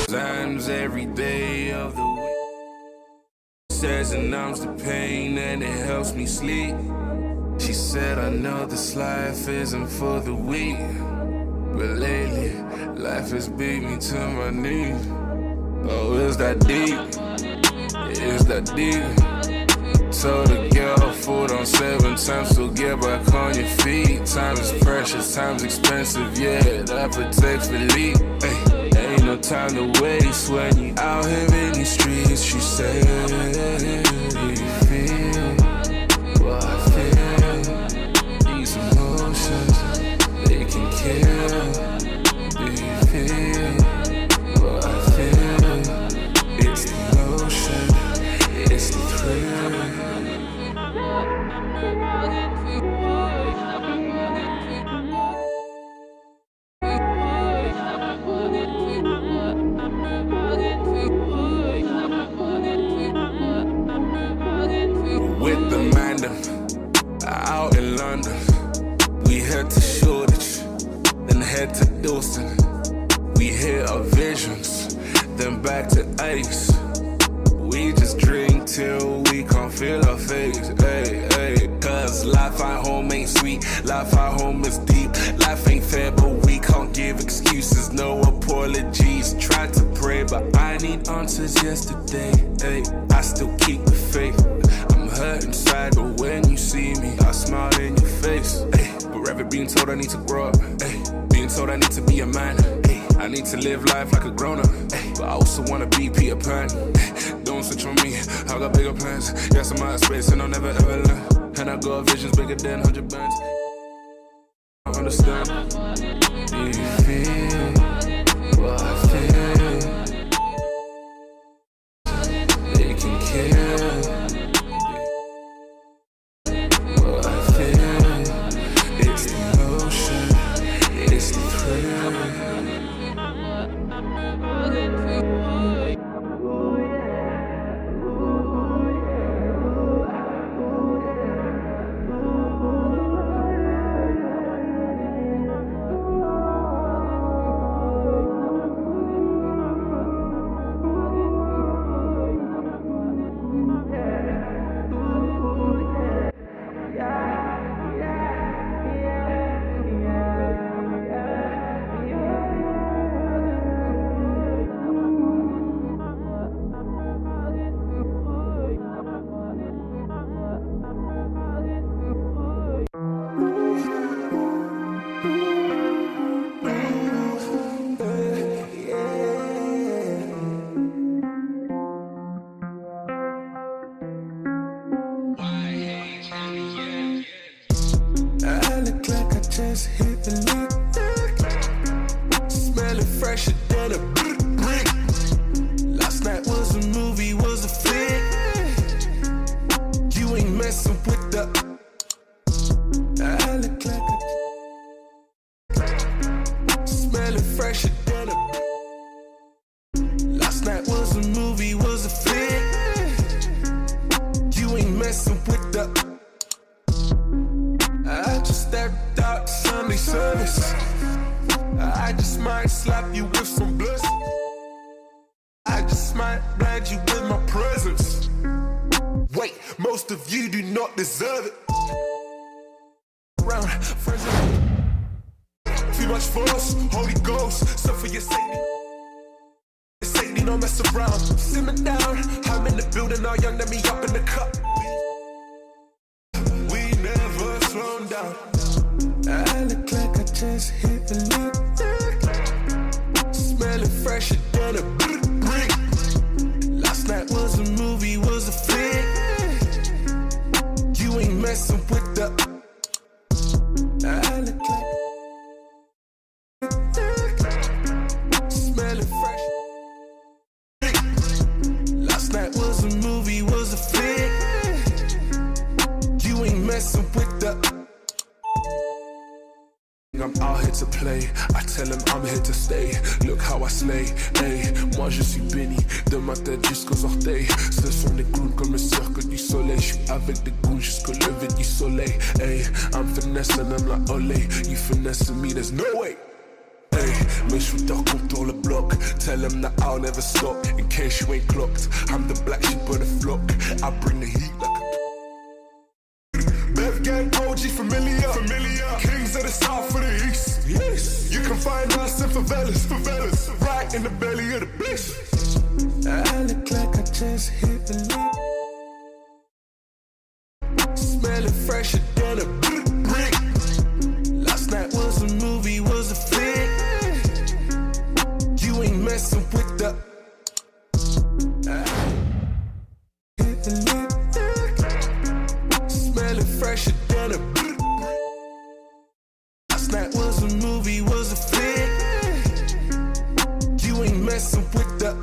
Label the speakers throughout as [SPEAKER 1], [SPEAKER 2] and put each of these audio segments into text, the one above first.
[SPEAKER 1] times every day of the week. Says it numbs the pain and it helps me sleep. She said, I know this life isn't for the weak, but lately, life has beat me to my knees. Oh, is that deep? Is that deep? Told the girl, food on 7 times, so get back on your feet. Time is precious, time's expensive, yeah, that protects relief. Ay, ain't no time to waste when you out here in these streets. She said, do you feel what I feel? These emotions, they can kill. Do you feel what I feel? It's the motion, it's the thrill. With the man out in London, we head to Shoreditch, then head to Dalston. We hit our visions, then back to Ace. We just drink till we can't feel our face, hey, hey. Cause life at home ain't sweet, life at home is deep. Life ain't fair, but we can't give excuses, no apologies. Tried to pray, but I need answers yesterday, hey. I still keep the faith. I'm hurt inside, but when you see me, I smile in your face, hey. Forever being told I need to grow up, hey. Being told I need to be a man, hey. I need to live life like a grown-up, hey. But I also wanna be Peter Pan, hey. Don't switch on me, I got bigger plans. Yes, I'm out of space and I'll never ever learn. And I got visions bigger than 100 bands. I understand. Do you feel what I feel? They can kill what I feel. It's the motion, it's the thrill. Hit the lick, smelling fresher than a brick. Last night was a movie, was a flick. You ain't messing with the. I look like a smelling fresher than a. Last night was a movie, was a flick. You ain't messing with the. I just stepped out Sunday service. I just might slap you with some bliss. I just might blind you with my presence. Wait, most of you do not deserve it. Around friends, too much force, Holy Ghost, suffer your safety. Safety, don't mess around. Simmer down, I'm in the building, all young, let me up in the cup. Slow down. I look like I just hit the lick, smelling fresher than a brick. Last night was a movie, was a flick. You ain't messing with the. I look like smelling fresh. Last night was a movie, was a flick. You ain't messing with the. I'm out here to play, I tell him I'm here to stay. Look how I slay, hey. Moi je suis béni, de ma tête jusqu'aux orteils. Ce sont des clowns comme le cercle du soleil. Je suis avec des goons jusqu'au lever du soleil, hey. I'm finessing them like Olay. You finessing me, there's no way. Hey, Mais je suis tard contre le bloc. Tell them that I'll never stop. In case you ain't clocked, I'm the black sheep of the flock. I bring the heat like a Bev gang OG familiar. Kings of the south for the east. Yes. You can find us in favelas. Right in the belly of the beast. I look like I just hit the lick. Smelling fresher than a brick. Last night was a movie, was a flick. You ain't messing with the hit the lick. Smelling fresher than a brick. Last night was a movie, was a flick. You ain't messing with the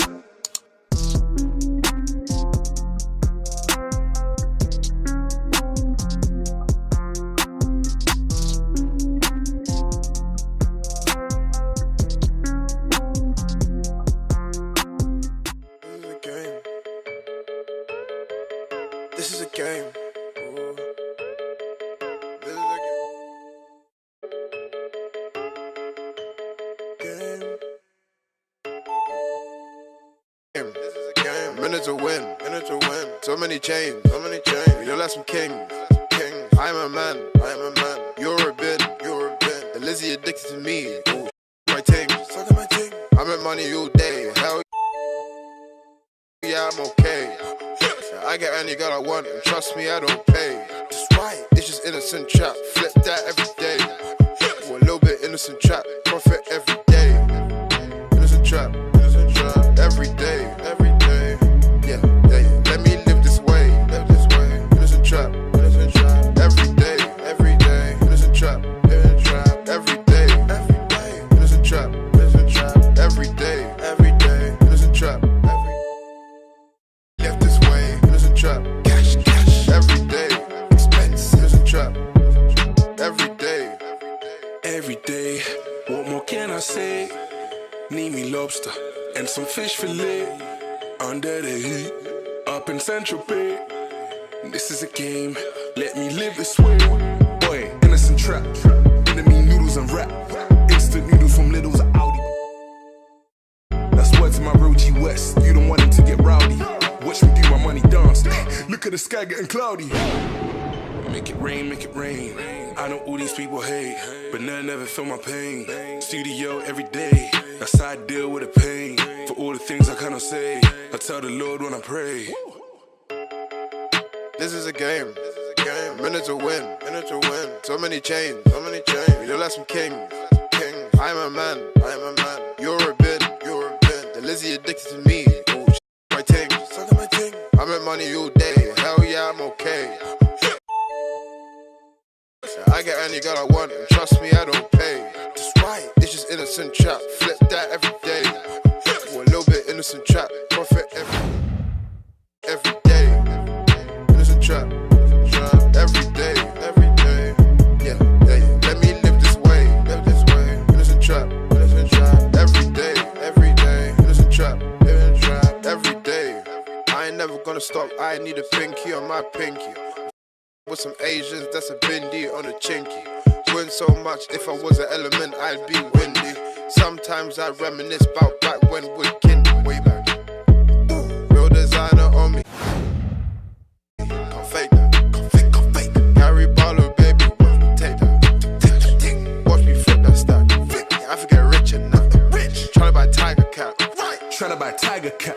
[SPEAKER 2] This is a game. Ooh. This is a game. This is a game. Minute to win. So many chains. You'll have some kings. I'm a man. You're a bin. The Lizzie addicted to me. Ooh. My ting. I make money all day. Hell yeah, I'm okay. I get any girl I want, and trust me, I don't pay. Just right, it's just innocent trap. Flip that every day. Or a little bit innocent trap. Profit every day. Innocent trap. Every day. Yeah. Let me live this way. Innocent trap. Every day. Innocent trap. Every day. Innocent trap. Every day. Innocent trap. Left this way. Trap. Cash, every day. Expensive. It's a trap. Every day.
[SPEAKER 1] What more can I say? Nehmy lobster and some fish fillet under the heat. Up in Central Bay. This is a game. Let me live this way. Boy, innocent trap. Enemy noodles and rap. Instant noodles from Lidl's Audi. That's words to my road G West. You don't want him to get rowdy. Watch me do my money dance. Look at the sky getting cloudy. Make it rain. I know all these people hate, but none never feel my pain. Studio every day. That's how I deal with the pain. For all the things I cannot say, I tell the Lord when I pray.
[SPEAKER 2] This is a game. Minute to win. So many chains. You'll have some kings. I'm a man. You're a bin. The Lizzie addicted to me. Ooh, my ting. I make money all day. Hell yeah, I'm okay. I get any girl I want, and trust me, I don't pay. Just right, it's just innocent trap. Flip that every day. Or a little bit innocent trap. Profit every day. Innocent trap. Every day. Yeah. Let me live this way. Innocent trap. Every day. Innocent trap. Every day. I ain't never gonna stop. I need a pinky on my pinky. With some Asians, that's a bindi on a chinky. Win so much, if I was an element, I'd be windy. Sometimes I reminisce about back when we're kindy. Way back. Real designer on me. Can't fake that. Gary Barlow, baby, watch me take that. Watch me flip that stack. I forget rich and not rich. Tryna buy Tiger Cat.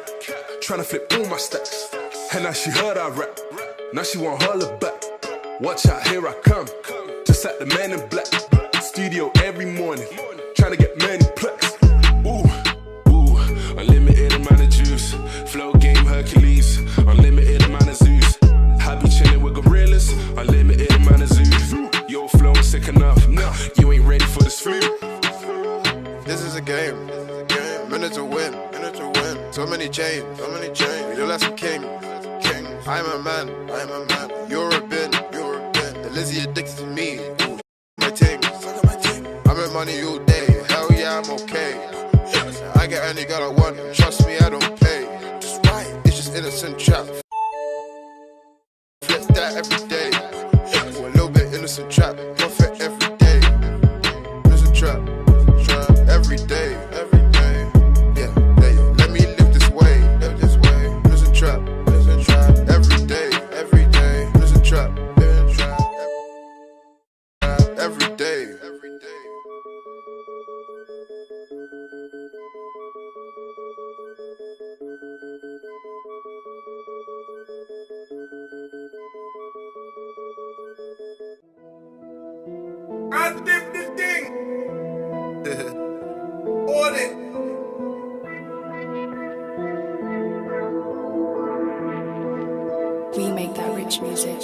[SPEAKER 1] Tryna flip all my stacks. And now she heard I rap. Now she want holler back. Watch out, here I come. Just like the man in black. Studio every morning. Tryna get many plaques. Ooh. Unlimited amount of juice. Flow game Hercules. Unlimited amount of Zeus. I be chilling with gorillas. Unlimited amount of Zeus. Your flow is sick enough. No, you ain't ready for this flu.
[SPEAKER 2] This is a game. Minute to win. So many chains. You'll have some kings. I'm a man. You're a bin. The Lizzie addicted to me. Ooh, my ting. I make money all day. Hell yeah, I'm okay. I get any girl I want, and trust me, I don't pay. Just right, it's just innocent trap. Flip that every day. Or a little bit innocent trap. Profit every day. Innocent trap. Every day. I dip the thing. On it.
[SPEAKER 3] We make that rich music.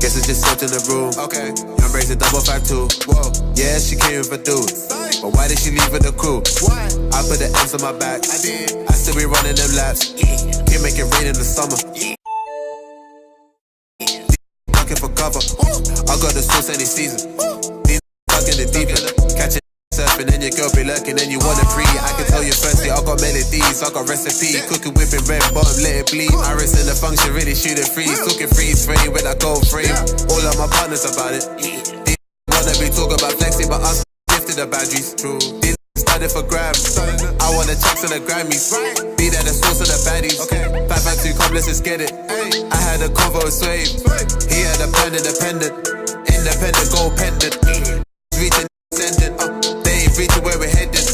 [SPEAKER 4] Guess it's just slipped in the room. Okay. Young braids a 552. Whoa. Yeah, she came for dudes. But why did she leave with the crew? Why? I put the M's on my back. I did. I still be running them laps. Can't make it rain in the summer. Looking for cover. I got the sauce any season. These stuck in the deep end. Catch it surfing and your girl be lurking and you wanna free. I can tell you firstly, I got melodies, I got recipe. Cooking, whipping, red bottom, let it bleed. Iris in the function, really shoot it freeze. Cooking freeze frame with a gold frame. All of my partners about it. These wanna be talking about flexing, but us gifted the boundaries. These started for grabs. I want the checks on the Grammys. Be there the source of the baddies. 552, come let's just get it. I had a convo with Swave. He had a pen independent. Independent gold pendant. Reaching ascendant. They ain't reaching where we're headed.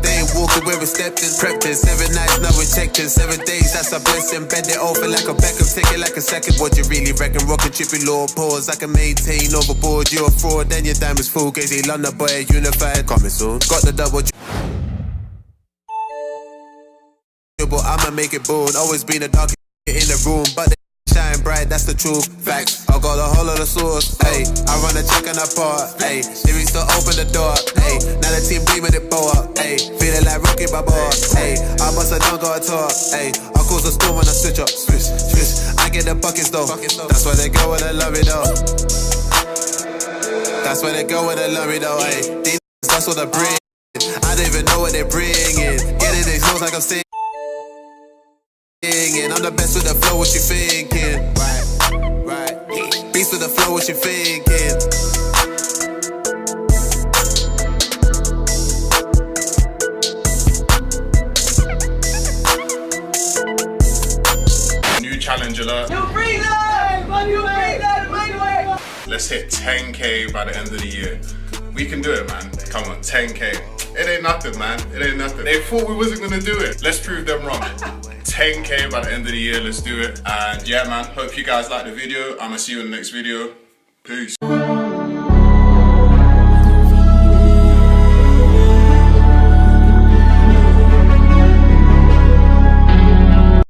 [SPEAKER 4] They ain't walking where we're stepping. Prepped in 7 nights, now we're checked in 7 days. That's a blessing. Bend it over like a Beckham. Take it like a second. What you really reckon? Rockin' trippy law pause. I can maintain overboard. You're a fraud, then your diamonds full. Gazy London boy, unified. Coming soon. Got the double. But I'ma make it bold. Always been a dark in the room, but they shine bright, that's the truth. Facts, I got a whole lot of sauce. Ayy, I run a check on the part. Ayy, they reach to open the door. Ayy, now the team beaming it bow up. Ayy, feeling like Rocky Balboa. Ayy, I bust a dunk or a talk. Ayy, I cause a storm when I switch up. Swish, swish, I get the buckets though. That's why they go when they love me though. That's why they go when they love me though. Ayy, these that's what they bring. I don't even know what they're bringing. Get it, they know like I'm saying. I'm the best with the flow, what you thinking? Right. Beast with the flow, what you thinking?
[SPEAKER 5] New challenge alert. Let's hit 10K by the end of the year. We can do it, man. Come on, 10K. It ain't nothing, man. It ain't nothing. They thought we wasn't gonna do it. Let's prove them wrong. 10K by the end of the year, let's do it. And yeah, man, hope you guys like the video. I'ma see you in the next video. Peace.